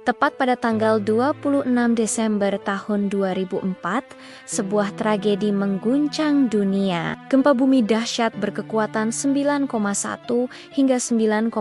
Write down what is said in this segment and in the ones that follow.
Tepat pada tanggal 26 Desember tahun 2004, sebuah tragedi mengguncang dunia. Gempa bumi dahsyat berkekuatan 9,1 hingga 9,3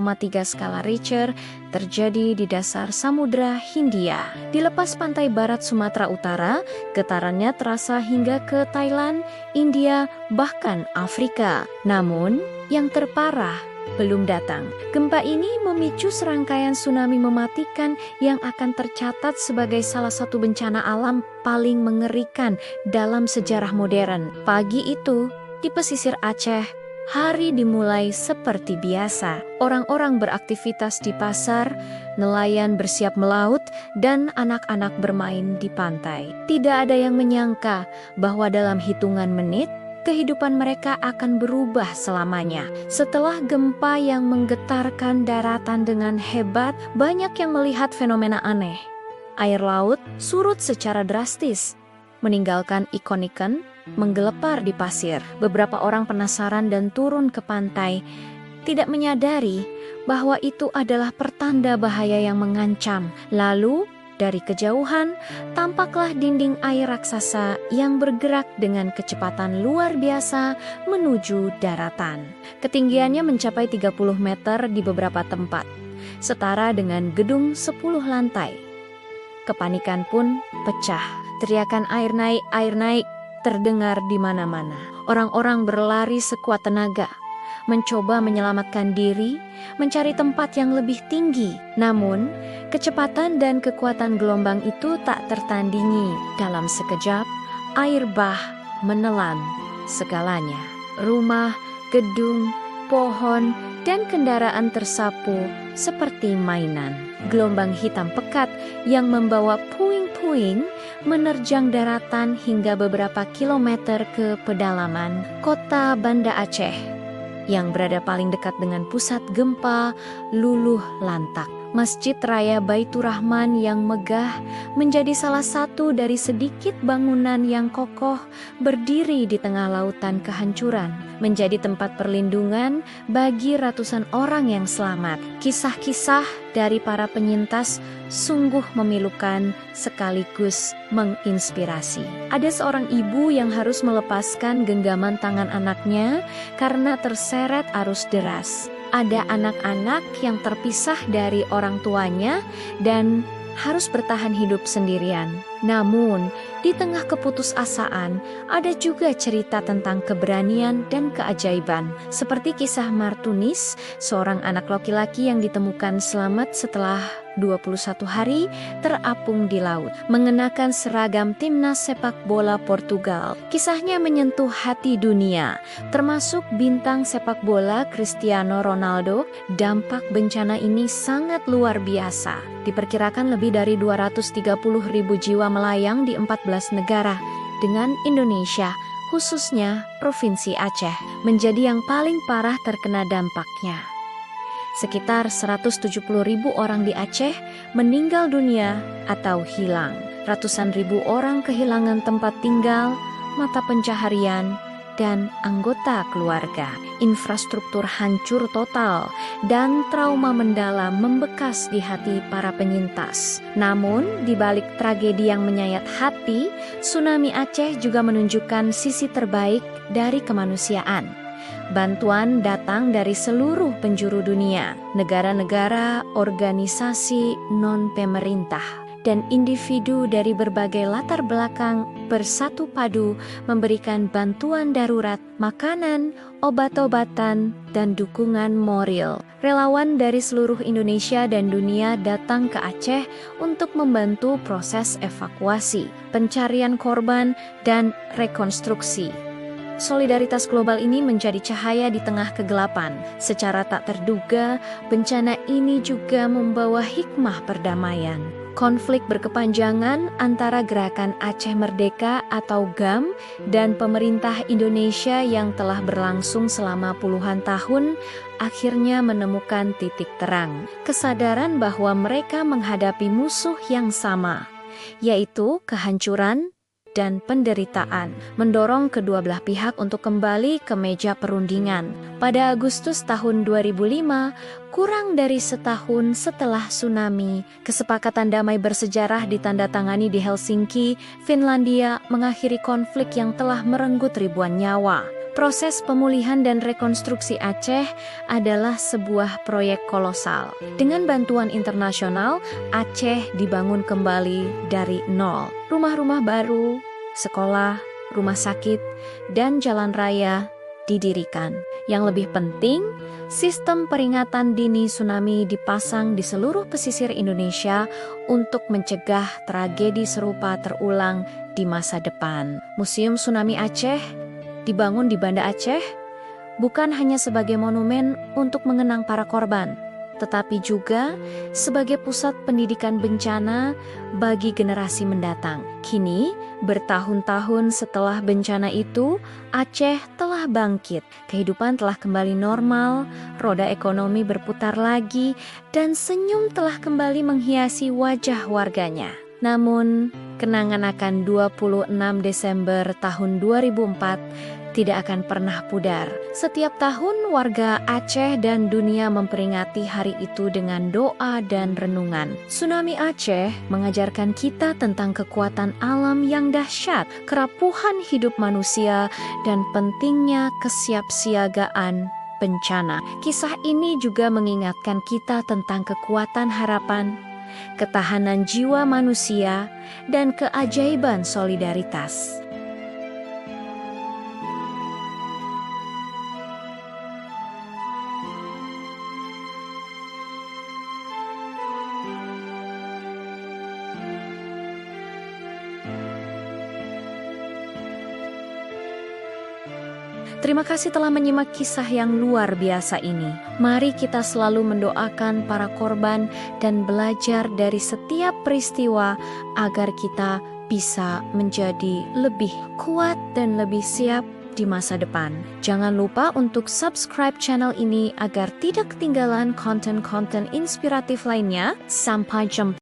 skala Richter terjadi di dasar Samudra Hindia. Di lepas pantai barat Sumatera Utara, getarannya terasa hingga ke Thailand, India, bahkan Afrika. Namun, yang terparah belum datang. Gempa ini memicu serangkaian tsunami mematikan yang akan tercatat sebagai salah satu bencana alam paling mengerikan dalam sejarah modern. Pagi itu, di pesisir Aceh, hari dimulai seperti biasa. Orang-orang beraktivitas di pasar, nelayan bersiap melaut, dan anak-anak bermain di pantai. Tidak ada yang menyangka bahwa dalam hitungan menit, kehidupan mereka akan berubah selamanya. Setelah gempa yang menggetarkan daratan dengan hebat, banyak yang melihat fenomena aneh. Air laut surut secara drastis, meninggalkan ikan-ikan menggelepar di pasir. Beberapa orang penasaran dan turun ke pantai, tidak menyadari bahwa itu adalah pertanda bahaya yang mengancam. Lalu, dari kejauhan, tampaklah dinding air raksasa yang bergerak dengan kecepatan luar biasa menuju daratan. Ketinggiannya mencapai 30 meter di beberapa tempat, setara dengan gedung 10 lantai. Kepanikan pun pecah. Teriakan air naik, terdengar di mana-mana. Orang-orang berlari sekuat tenaga, mencoba menyelamatkan diri, mencari tempat yang lebih tinggi. Namun, kecepatan dan kekuatan gelombang itu tak tertandingi. Dalam sekejap, air bah menelan segalanya. Rumah, gedung, pohon, dan kendaraan tersapu seperti mainan. Gelombang hitam pekat yang membawa puing-puing menerjang daratan hingga beberapa kilometer ke pedalaman kota Banda Aceh yang berada paling dekat dengan pusat gempa luluh lantak. Masjid Raya Baitur Rahman yang megah menjadi salah satu dari sedikit bangunan yang kokoh berdiri di tengah lautan kehancuran, menjadi tempat perlindungan bagi ratusan orang yang selamat. Kisah-kisah dari para penyintas sungguh memilukan sekaligus menginspirasi. Ada seorang ibu yang harus melepaskan genggaman tangan anaknya karena terseret arus deras. Ada anak-anak yang terpisah dari orang tuanya dan harus bertahan hidup sendirian. Namun, di tengah keputusasaan, ada juga cerita tentang keberanian dan keajaiban. Seperti kisah Martunis, seorang anak laki-laki yang ditemukan selamat setelah 21 hari terapung di laut, mengenakan seragam timnas sepak bola Portugal. Kisahnya menyentuh hati dunia, termasuk bintang sepak bola Cristiano Ronaldo. Dampak bencana ini sangat luar biasa. Diperkirakan lebih dari 230.000 jiwa melayang di 14 negara, dengan Indonesia, khususnya Provinsi Aceh, menjadi yang paling parah terkena dampaknya. Sekitar 170.000 orang di Aceh meninggal dunia atau hilang. Ratusan ribu orang kehilangan tempat tinggal, mata pencaharian, dan anggota keluarga. Infrastruktur hancur total dan trauma mendalam membekas di hati para penyintas. Namun, di balik tragedi yang menyayat hati, tsunami Aceh juga menunjukkan sisi terbaik dari kemanusiaan. Bantuan datang dari seluruh penjuru dunia, negara-negara, organisasi non-pemerintah, dan individu dari berbagai latar belakang bersatu padu memberikan bantuan darurat, makanan, obat-obatan, dan dukungan moral. Relawan dari seluruh Indonesia dan dunia datang ke Aceh untuk membantu proses evakuasi, pencarian korban, dan rekonstruksi. Solidaritas global ini menjadi cahaya di tengah kegelapan. Secara tak terduga, bencana ini juga membawa hikmah perdamaian. Konflik berkepanjangan antara Gerakan Aceh Merdeka atau GAM dan pemerintah Indonesia yang telah berlangsung selama puluhan tahun akhirnya menemukan titik terang. Kesadaran bahwa mereka menghadapi musuh yang sama, yaitu kehancuran dan penderitaan, mendorong kedua belah pihak untuk kembali ke meja perundingan. Pada Agustus tahun 2005, kurang dari setahun setelah tsunami, kesepakatan damai bersejarah ditandatangani di Helsinki, Finlandia, mengakhiri konflik yang telah merenggut ribuan nyawa. Proses pemulihan dan rekonstruksi Aceh adalah sebuah proyek kolosal. Dengan bantuan internasional, Aceh dibangun kembali dari nol. Rumah-rumah baru, sekolah, rumah sakit, dan jalan raya didirikan. Yang lebih penting, sistem peringatan dini tsunami dipasang di seluruh pesisir Indonesia untuk mencegah tragedi serupa terulang di masa depan. Museum Tsunami Aceh dibangun di Banda Aceh bukan hanya sebagai monumen untuk mengenang para korban, tetapi juga sebagai pusat pendidikan bencana bagi generasi mendatang. Kini, bertahun-tahun setelah bencana itu, Aceh telah bangkit. Kehidupan telah kembali normal, roda ekonomi berputar lagi, dan senyum telah kembali menghiasi wajah warganya. Namun, kenangan akan 26 Desember tahun 2004 tidak akan pernah pudar. Setiap tahun warga Aceh dan dunia memperingati hari itu dengan doa dan renungan. Tsunami Aceh mengajarkan kita tentang kekuatan alam yang dahsyat, kerapuhan hidup manusia, dan pentingnya kesiapsiagaan bencana. Kisah ini juga mengingatkan kita tentang kekuatan harapan, ketahanan jiwa manusia, dan keajaiban solidaritas. Terima kasih telah menyimak kisah yang luar biasa ini. Mari kita selalu mendoakan para korban dan belajar dari setiap peristiwa agar kita bisa menjadi lebih kuat dan lebih siap di masa depan. Jangan lupa untuk subscribe channel ini agar tidak ketinggalan konten-konten inspiratif lainnya. Sampai jumpa.